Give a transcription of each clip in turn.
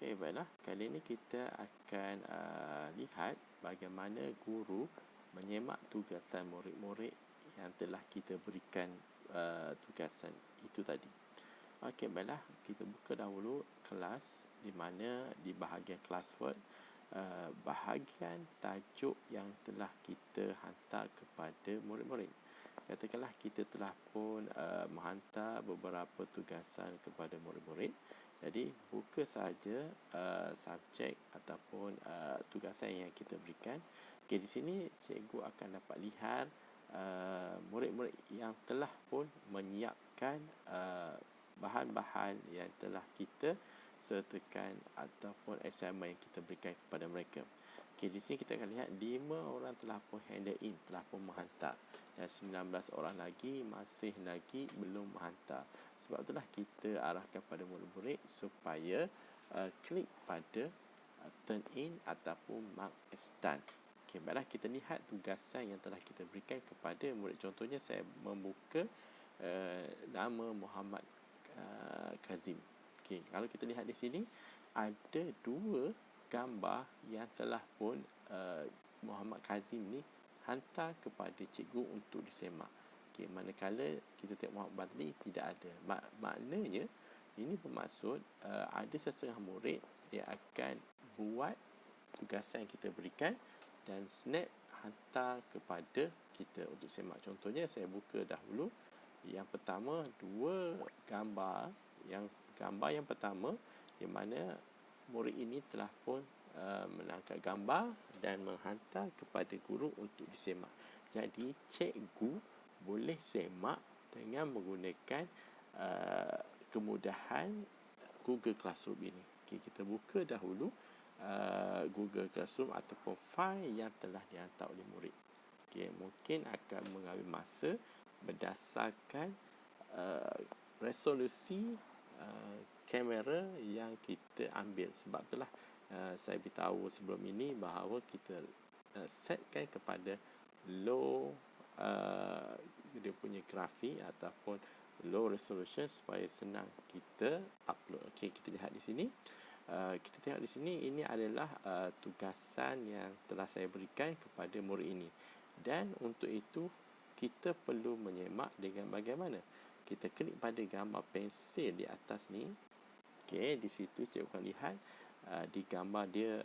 Okey, baiklah. Kali ini kita akan lihat bagaimana guru menyemak tugasan murid-murid yang telah kita berikan tugasan itu tadi. Okey, baiklah. Kita buka dahulu kelas di mana di bahagian classwork, bahagian tajuk yang telah kita hantar kepada murid-murid. Katakanlah kita telah pun menghantar beberapa tugasan kepada murid-murid. Jadi buka saja subjek ataupun tugasan yang kita berikan. Okey, di sini cikgu akan dapat lihat murid-murid yang telah pun menyiapkan bahan-bahan yang telah kita sertakan ataupun assignment yang kita berikan kepada mereka. Okey, di sini kita akan lihat 5 orang telah pun handle in, telah pun menghantar, dan 19 orang lagi masih lagi belum menghantar. Sebab itulah kita arahkan pada murid-murid supaya klik pada turn in ataupun mark as done. Okey, baiklah, kita lihat tugasan yang telah kita berikan kepada murid. Contohnya saya membuka nama Muhammad Kazim. Okey, kalau kita lihat di sini ada 2 gambar yang telah pun Muhammad Kazim ni hantar kepada cikgu untuk disemak. Okey, manakala kita tengok Muhammad Badli tidak ada. Maknanya ini bermaksud ada sesetengah murid yang akan buat tugasan yang kita berikan dan snap hantar kepada kita untuk semak. Contohnya saya buka dahulu yang pertama, 2 gambar. Gambar yang pertama di mana murid ini telah pun menangkap gambar dan menghantar kepada guru untuk disemak. Jadi cikgu boleh semak dengan menggunakan kemudahan Google Classroom ini. Okay, kita buka dahulu Google Classroom ataupun fail yang telah dihantar oleh murid. Okay, mungkin akan mengambil masa berdasarkan resolusi kamera yang kita ambil. Sebab itulah saya beritahu sebelum ini bahawa kita setkan kepada low dia punya grafik ataupun low resolution supaya senang kita upload. Okey, kita lihat di sini. Kita tengok di sini, ini adalah tugasan yang telah saya berikan kepada murid ini. Dan untuk itu kita perlu menyemak dengan bagaimana? Kita klik pada gambar pensil di atas ni. Okey, di situ cikgu akan lihat di gambar dia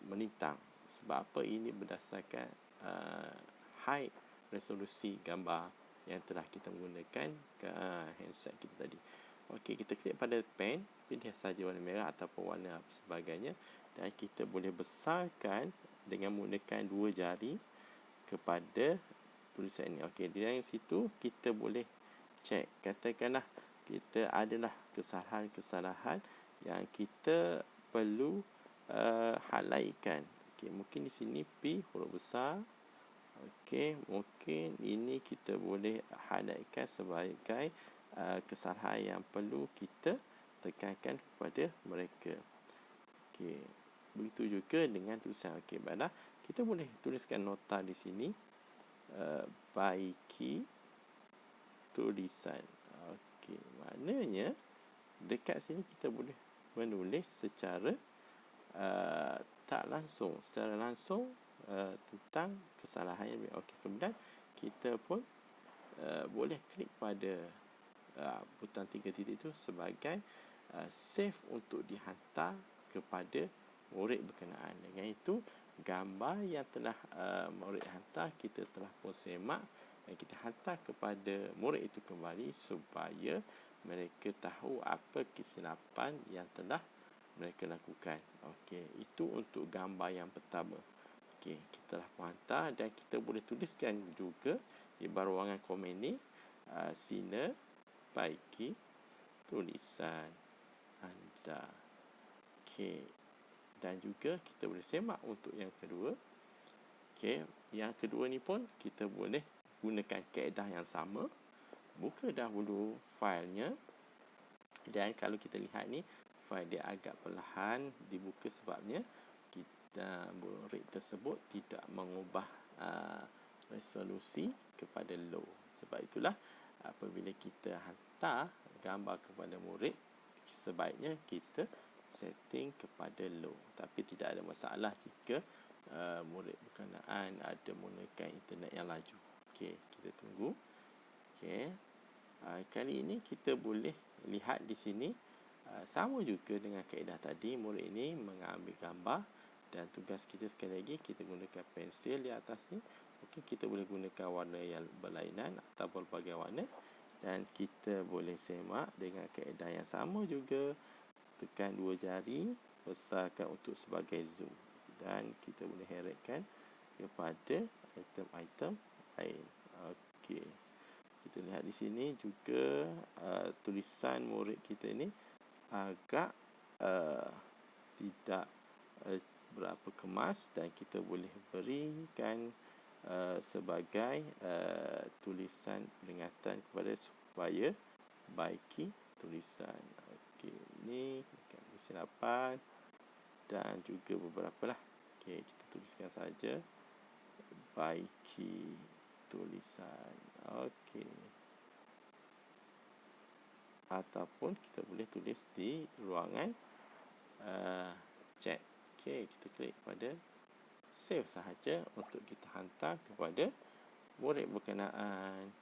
melintang. Sebab apa? Ini berdasarkan high resolusi gambar yang telah kita menggunakan handset kita tadi. Okey, kita klik pada pen, pilih saja warna merah ataupun warna sebagainya, dan kita boleh besarkan dengan menggunakan 2 jari kepada tulisan ini. Okey, di dalam situ kita boleh cek. Katakanlah kita adalah kesalahan-kesalahan yang kita perlu highlightkan. Okey, mungkin di sini P huruf besar. Okey, mungkin ini kita boleh highlightkan sebagai kesalahan yang perlu kita tekankan kepada mereka. Okey, begitu juga dengan tulisan. Okey, baiklah, kita boleh tuliskan nota di sini, baiki tulisan. Okey, maknanya dekat sini kita boleh menulis secara tak langsung, secara langsung tentang kesalahan yang okey. Kemudian kita pun boleh klik pada butang 3 titik itu sebagai save untuk dihantar kepada murid berkenaan. Dengan itu gambar yang telah murid hantar kita telah pun semak dan kita hantar kepada murid itu kembali supaya mereka tahu apa kesilapan yang telah mereka lakukan. Okey, itu untuk gambar yang pertama. Okey, kita telah pun hantar dan kita boleh tuliskan juga di baruangan komen ni, sina baiki tulisan anda. Okey, dan juga kita boleh semak untuk yang kedua. Okey, yang kedua ni pun kita boleh gunakan kaedah yang sama. Buka dahulu failnya, dan kalau kita lihat ni fail dia agak perlahan dibuka sebabnya kita murid tersebut tidak mengubah resolusi kepada low. Sebab itulah apabila kita hantar gambar kepada murid, sebaiknya kita setting kepada low. Tapi tidak ada masalah jika murid berkenaan ada menggunakan internet yang laju. Okey, kita tunggu. Okey. Kali ini kita boleh lihat di sini sama juga dengan kaedah tadi. Murid ini mengambil gambar dan tugas kita sekali lagi kita gunakan pensil di atas ni. Okey, kita boleh gunakan warna yang berlainan atau berbagai warna dan kita boleh semak dengan kaedah yang sama juga. Tekan dua jari, besarkan untuk sebagai zoom dan kita boleh heretkan kepada item-item lain. Okey. Kita lihat di sini juga tulisan murid kita ini agak tidak berapa kemas dan kita boleh berikan sebagai tulisan peringatan kepada supaya baiki tulisan. Okey, ini kesilapan dan juga beberapa lah. Okey, kita tuliskan saja baiki tulisan. Okey. Ataupun kita boleh tulis di ruangan chat. Okey, kita klik pada save sahaja untuk kita hantar kepada murid berkenaan.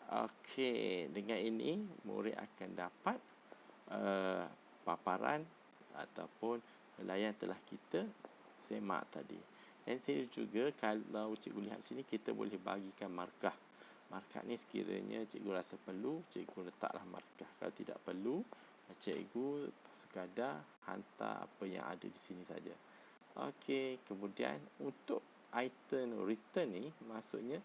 Okey, dengan ini murid akan dapat paparan ataupun helaian telah kita semak tadi. Dan sini juga kalau cikgu lihat sini kita boleh bagikan markah. Markah ni sekiranya cikgu rasa perlu, cikgu letaklah markah. Kalau tidak perlu, cikgu sekadar hantar apa yang ada di sini saja. Okey, kemudian untuk item return ni maksudnya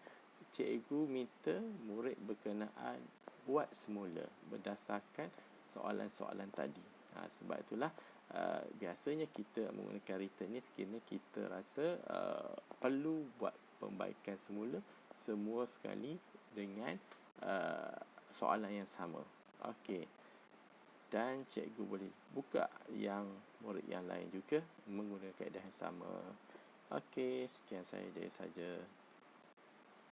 cikgu minta murid berkenaan buat semula berdasarkan soalan-soalan tadi. Sebab itulah biasanya kita menggunakan return ni sekiranya kita rasa perlu buat pembaikan semua sekali dengan soalan yang sama. Okey. Dan cikgu boleh buka yang murid yang lain juga menggunakan kaedah yang sama. Okey, sekian saja.